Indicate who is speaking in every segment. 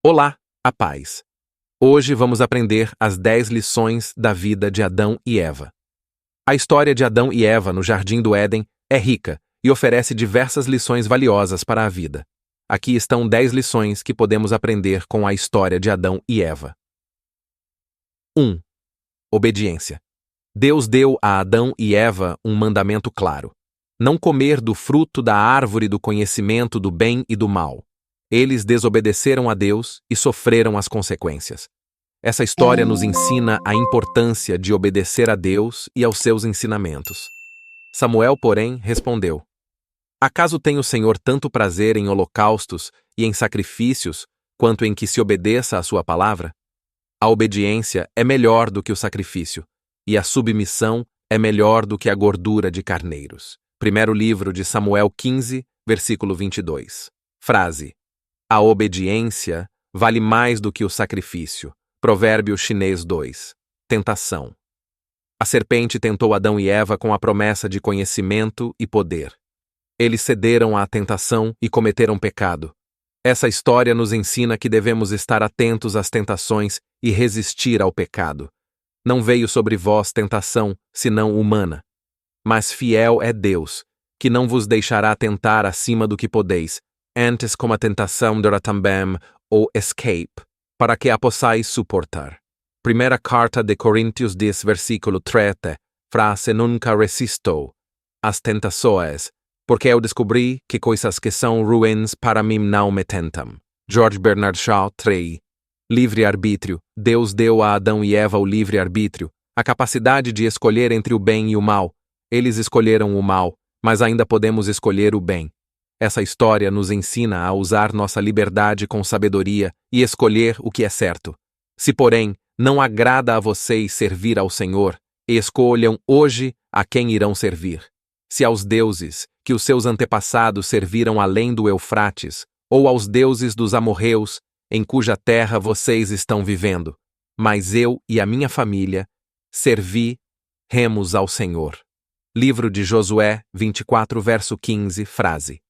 Speaker 1: Olá, a paz. Hoje vamos aprender as 10 lições da vida de Adão e Eva. A história de Adão e Eva no Jardim do Éden é rica e oferece diversas lições valiosas para a vida. Aqui estão 10 lições que podemos aprender com a história de Adão e Eva. 1. Obediência. Deus deu a Adão e Eva um mandamento claro: não comer do fruto da árvore do conhecimento do bem e do mal. Eles desobedeceram a Deus e sofreram as consequências. Essa história nos ensina a importância de obedecer a Deus e aos seus ensinamentos. Samuel, porém, respondeu: acaso tem o Senhor tanto prazer em holocaustos e em sacrifícios, quanto em que se obedeça à sua palavra? A obediência é melhor do que o sacrifício, e a submissão é melhor do que a gordura de carneiros. Primeiro livro de Samuel 15, versículo 22. Frase: a obediência vale mais do que o sacrifício. Provérbio chinês 2. Tentação. A serpente tentou Adão e Eva com a promessa de conhecimento e poder. Eles cederam à tentação e cometeram pecado. Essa história nos ensina que devemos estar atentos às tentações e resistir ao pecado. Não veio sobre vós tentação, senão humana. Mas fiel é Deus, que não vos deixará tentar acima do que podeis, antes com a tentação dará também o escape, para que a possais suportar. Primeira carta de Coríntios 10, versículo 13, frase: nunca resisto às tentações, porque eu descobri que coisas que são ruins para mim não me tentam. George Bernard Shaw 3. Livre-arbítrio. Deus deu a Adão e Eva o livre-arbítrio, a capacidade de escolher entre o bem e o mal. Eles escolheram o mal, mas ainda podemos escolher o bem. Essa história nos ensina a usar nossa liberdade com sabedoria e escolher o que é certo. Se, porém, não agrada a vocês servir ao Senhor, escolham hoje a quem irão servir. Se aos deuses que os seus antepassados serviram além do Eufrates, ou aos deuses dos amorreus, em cuja terra vocês estão vivendo. Mas eu e a minha família serviremos ao Senhor. Livro de Josué 24, verso 15, frase: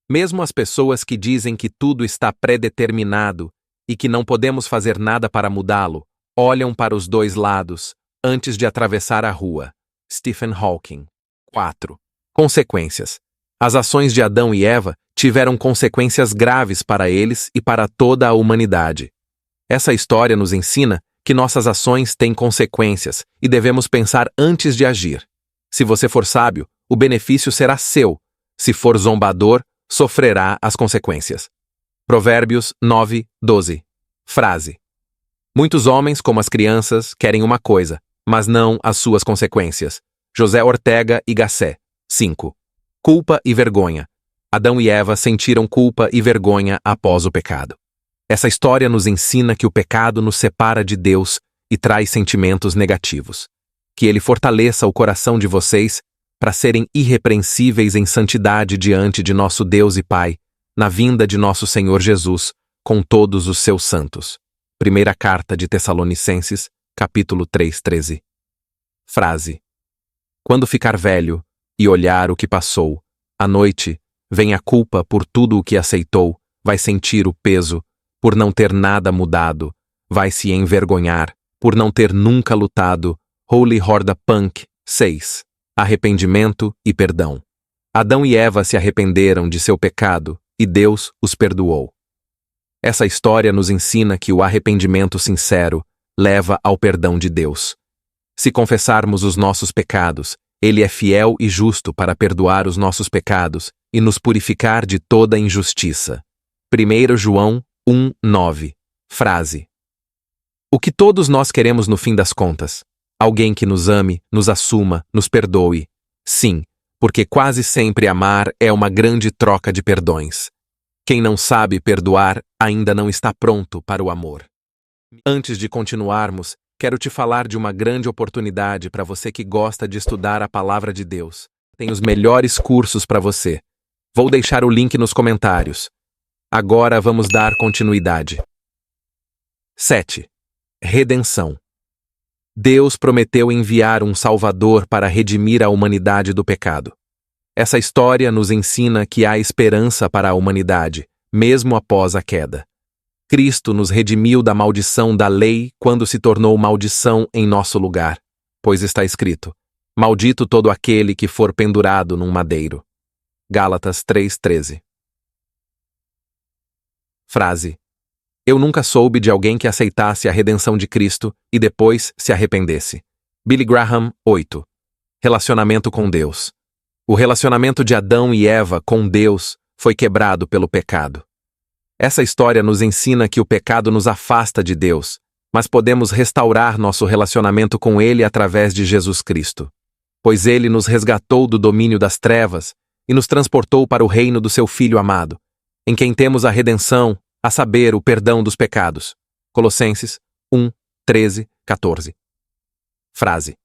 Speaker 1: mesmo as pessoas que dizem que tudo está predeterminado e que não podemos fazer nada para mudá-lo, olham para os dois lados antes de atravessar a rua. Stephen Hawking. 4. Consequências. As ações de Adão e Eva tiveram consequências graves para eles e para toda a humanidade. Essa história nos ensina que nossas ações têm consequências e devemos pensar antes de agir. Se você for sábio, o benefício será seu. Se for zombador, sofrerá as consequências. Provérbios 9, 12. Frase: muitos homens, como as crianças, querem uma coisa, mas não as suas consequências. José Ortega y Gasset. 5. Culpa e vergonha. Adão e Eva sentiram culpa e vergonha após o pecado. Essa história nos ensina que o pecado nos separa de Deus e traz sentimentos negativos. Que Ele fortaleça o coração de vocês para serem irrepreensíveis em santidade diante de nosso Deus e Pai, na vinda de nosso Senhor Jesus, com todos os seus santos. Primeira carta de Tessalonicenses, capítulo 3, 13. Frase: quando ficar velho e olhar o que passou, à noite, vem a culpa por tudo o que aceitou, vai sentir o peso, por não ter nada mudado, vai se envergonhar, por não ter nunca lutado. Holy Horda Punk 6. Arrependimento e perdão. Adão e Eva se arrependeram de seu pecado e Deus os perdoou. Essa história nos ensina que o arrependimento sincero leva ao perdão de Deus. Se confessarmos os nossos pecados, Ele é fiel e justo para perdoar os nossos pecados e nos purificar de toda injustiça. 1 João 1, 9. Frase: o que todos nós queremos no fim das contas? Alguém que nos ame, nos assuma, nos perdoe. Sim, porque quase sempre amar é uma grande troca de perdões. Quem não sabe perdoar ainda não está pronto para o amor. Antes de continuarmos, quero te falar de uma grande oportunidade para você que gosta de estudar a Palavra de Deus. Tem os melhores cursos para você. Vou deixar o link nos comentários. Agora vamos dar continuidade. 7. Redenção. Deus prometeu enviar um Salvador para redimir a humanidade do pecado. Essa história nos ensina que há esperança para a humanidade, mesmo após a queda. Cristo nos redimiu da maldição da lei quando se tornou maldição em nosso lugar, pois está escrito: maldito todo aquele que for pendurado num madeiro. Gálatas 3:13. Frase: eu nunca soube de alguém que aceitasse a redenção de Cristo e depois se arrependesse. Billy Graham, 8. Relacionamento com Deus. O relacionamento de Adão e Eva com Deus foi quebrado pelo pecado. Essa história nos ensina que o pecado nos afasta de Deus, mas podemos restaurar nosso relacionamento com Ele através de Jesus Cristo, pois Ele nos resgatou do domínio das trevas e nos transportou para o reino do seu Filho amado, em quem temos a redenção, a saber, o perdão dos pecados. Colossenses 1:13-14. Frase: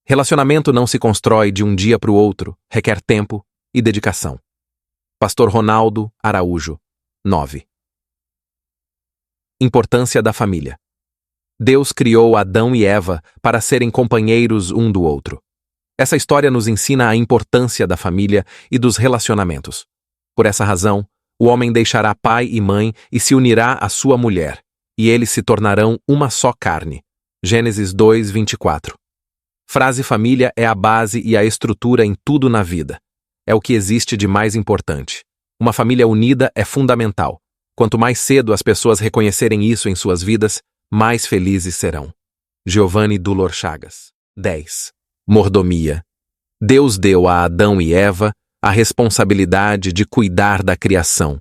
Speaker 1: relacionamento não se constrói de um dia para o outro, requer tempo e dedicação. Pastor Ronaldo Araújo, 9. Importância da família. Deus criou Adão e Eva para serem companheiros um do outro. Essa história nos ensina a importância da família e dos relacionamentos. Por essa razão, o homem deixará pai e mãe e se unirá à sua mulher, e eles se tornarão uma só carne. Gênesis 2:24. Frase família é a base e a estrutura em tudo na vida. É o que existe de mais importante. Uma família unida é fundamental. Quanto mais cedo as pessoas reconhecerem isso em suas vidas, mais felizes serão. Giovanni Dulor Chagas. 10. Mordomia. Deus deu a Adão e Eva a responsabilidade de cuidar da criação.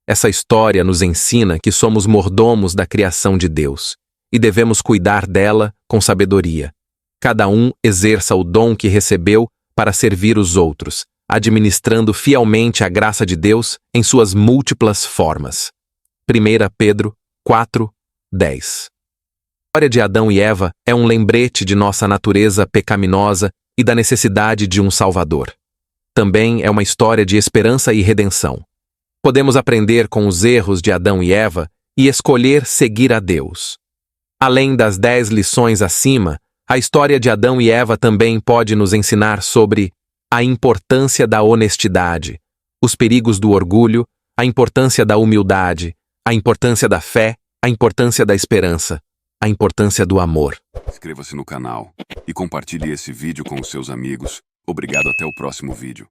Speaker 1: Essa história nos ensina que somos mordomos da criação de Deus e devemos cuidar dela com sabedoria. Cada um exerça o dom que recebeu para servir os outros, administrando fielmente a graça de Deus em suas múltiplas formas. 1 Pedro 4:10. A história de Adão e Eva é um lembrete de nossa natureza pecaminosa e da necessidade de um Salvador. Também é uma história de esperança e redenção. Podemos aprender com os erros de Adão e Eva e escolher seguir a Deus. Além das 10 lições acima, a história de Adão e Eva também pode nos ensinar sobre a importância da honestidade, os perigos do orgulho, a importância da humildade, a importância da fé, a importância da esperança, a importância do amor.
Speaker 2: Inscreva-se no canal e compartilhe esse vídeo com os seus amigos. Obrigado, até o próximo vídeo.